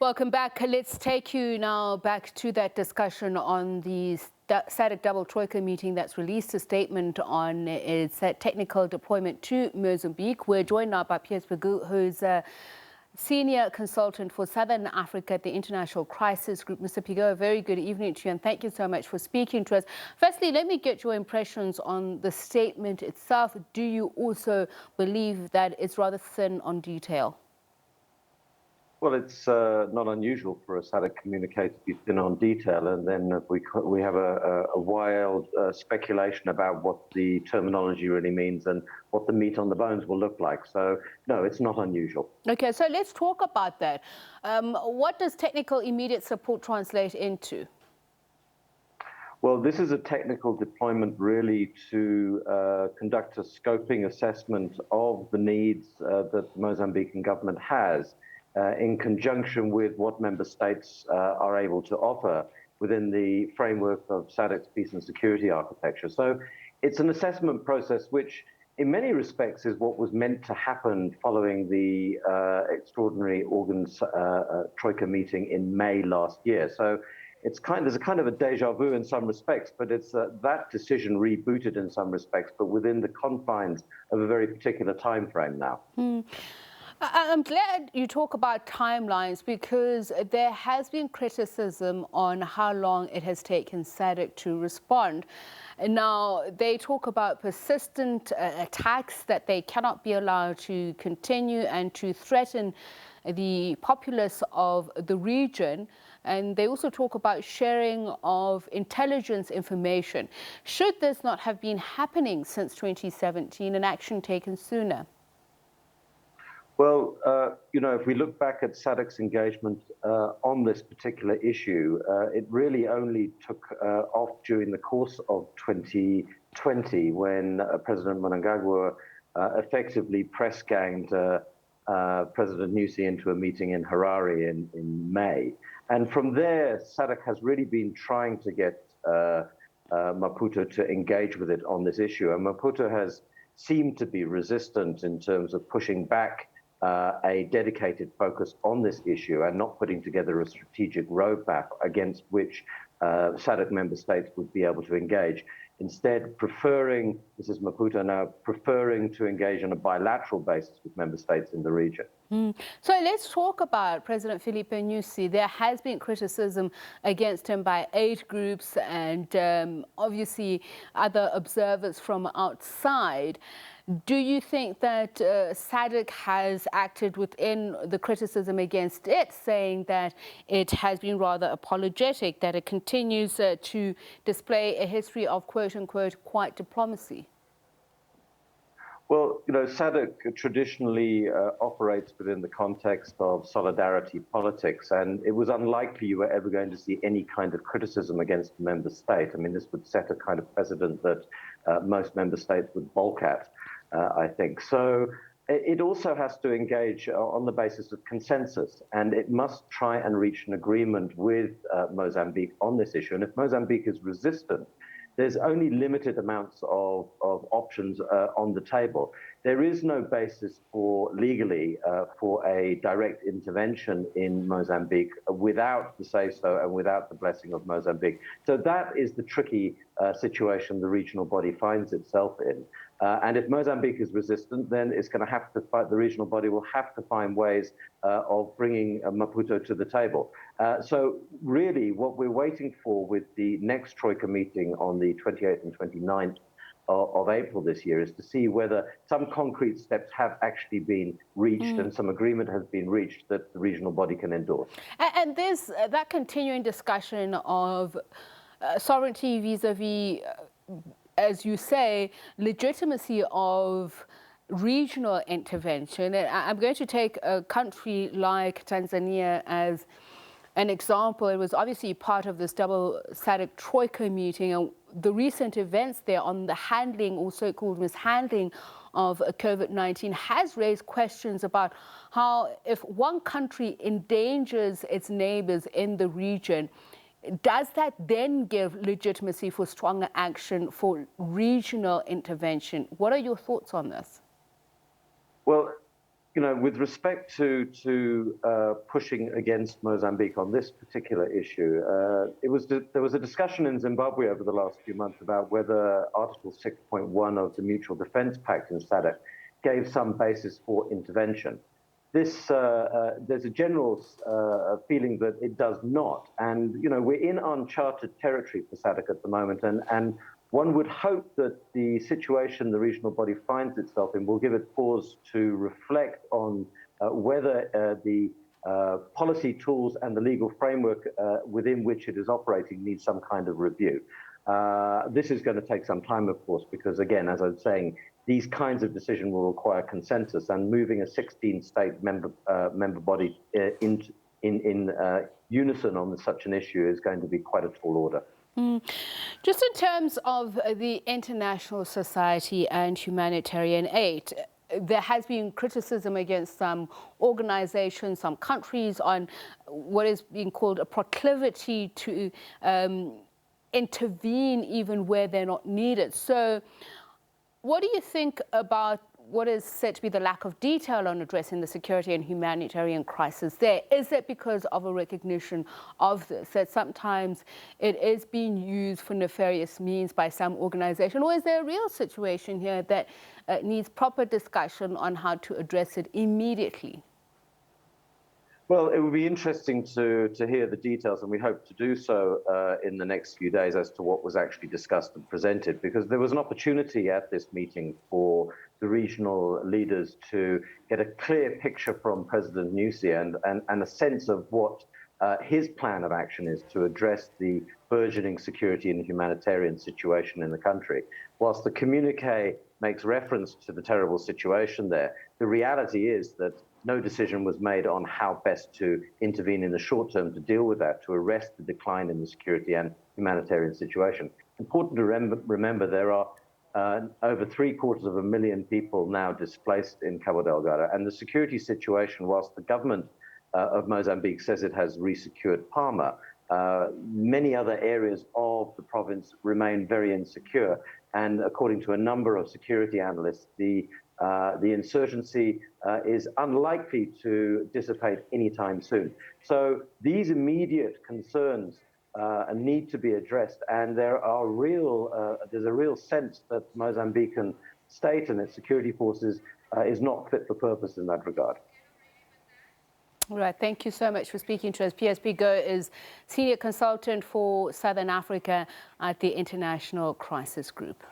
Welcome back. Let's take you now back to that discussion on the SADC double Troika meeting that's released a statement on its technical deployment to Mozambique. We're joined now by Piers Pigou, who's a senior consultant for Southern Africa at the International Crisis Group. Mr. Pigou, a very good evening to you, and thank you so much for speaking to us. Firstly, let me get your impressions on the statement itself. Do you also believe that it's rather thin on detail? Well, it's not unusual for a SADC communique to be thin on detail, and then we have a wild speculation about what the terminology really means and what the meat on the bones will look like. So, no, it's not unusual. Okay, so let's talk about that. What does technical immediate support translate into? Well, this is a technical deployment really to conduct a scoping assessment of the needs that the Mozambican government has in conjunction with what member states are able to offer within the framework of SADC's peace and security architecture. So it's an assessment process which in many respects is what was meant to happen following the extraordinary organs Troika meeting in May last year. So there's a kind of a deja vu in some respects, but it's that decision rebooted in some respects, but within the confines of a very particular time frame now. I'm glad you talk about timelines, because there has been criticism on how long it has taken SADC to respond. Now, they talk about persistent attacks that they cannot be allowed to continue and to threaten the populace of the region. And they also talk about sharing of intelligence information. Should this not have been happening since 2017 and action taken sooner? Well, if we look back at SADC's engagement on this particular issue, it really only took off during the course of 2020 when President Mnangagwa effectively press-ganged President Nyusi into a meeting in Harare in May. And from there, SADC has really been trying to get Maputo to engage with it on this issue. And Maputo has seemed to be resistant in terms of pushing back a dedicated focus on this issue and not putting together a strategic roadmap against which SADC member states would be able to engage. Instead, this is Maputo now, preferring to engage on a bilateral basis with member states in the region. So let's talk about President Filipe Nyusi. There has been criticism against him by aid groups and obviously other observers from outside. Do you think that SADC has acted within the criticism against it, saying that it has been rather apologetic, that it continues to display a history of quote-unquote quiet diplomacy? Well, SADC traditionally operates within the context of solidarity politics, and it was unlikely you were ever going to see any kind of criticism against a member state. I mean, this would set a kind of precedent that most member states would balk at, I think. So it also has to engage on the basis of consensus, and it must try and reach an agreement with Mozambique on this issue. And if Mozambique is resistant, there's only limited amounts of options on the table. There is no basis legally for a direct intervention in Mozambique without the say-so and without the blessing of Mozambique. So that is the tricky situation the regional body finds itself in. And if Mozambique is resistant, then it's going to have to fight. The regional body will have to find ways of bringing Maputo to the table. So really, what we're waiting for with the next Troika meeting on the 28th and 29th of April this year is to see whether some concrete steps have actually been reached and some agreement has been reached that the regional body can endorse. And there's that continuing discussion of sovereignty vis-a-vis, as you say, legitimacy of regional intervention. And I'm going to take a country like Tanzania as an example. It was obviously part of this double SADC Troika meeting, and the recent events there on the handling or so-called mishandling of COVID-19 has raised questions about how, if one country endangers its neighbors in the region, does that then give legitimacy for stronger action for regional intervention? What are your thoughts on this? Well, with respect to pushing against Mozambique on this particular issue, there was a discussion in Zimbabwe over the last few months about whether Article 6.1 of the Mutual Defence Pact in SADC gave some basis for intervention. There's a general feeling that it does not, and we're in uncharted territory for SADC at the moment, and one would hope that the situation the regional body finds itself in will give it pause to reflect on whether the policy tools and the legal framework within which it is operating needs some kind of review. This is going to take some time, of course, because again, as I was saying, these kinds of decisions will require consensus, and moving a 16-state member body in unison on such an issue is going to be quite a tall order. Just in terms of the international society and humanitarian aid, there has been criticism against some organizations, some countries, on what is being called a proclivity to intervene even where they're not needed. So what do you think about what is said to be the lack of detail on addressing the security and humanitarian crisis there? Is it because of a recognition of this, that sometimes it is being used for nefarious means by some organization, or is there a real situation here that needs proper discussion on how to address it immediately? Well, it would be interesting to hear the details, and we hope to do so in the next few days as to what was actually discussed and presented, because there was an opportunity at this meeting for the regional leaders to get a clear picture from President Nyusi and a sense of what his plan of action is to address the burgeoning security and humanitarian situation in the country. Whilst the communique makes reference to the terrible situation there, the reality is that no decision was made on how best to intervene in the short term to deal with that, to arrest the decline in the security and humanitarian situation. Important to remember there are over 750,000 people now displaced in Cabo Delgado, and the security situation, whilst the government of Mozambique says it has resecured Palma, many other areas of the province remain very insecure. And according to a number of security analysts, the insurgency is unlikely to dissipate anytime soon. So these immediate concerns need to be addressed, and there's a real sense that Mozambican state and its security forces is not fit for purpose in that regard. All right, thank you so much for speaking to us. Piers Pigou is Senior Consultant for Southern Africa at the International Crisis Group.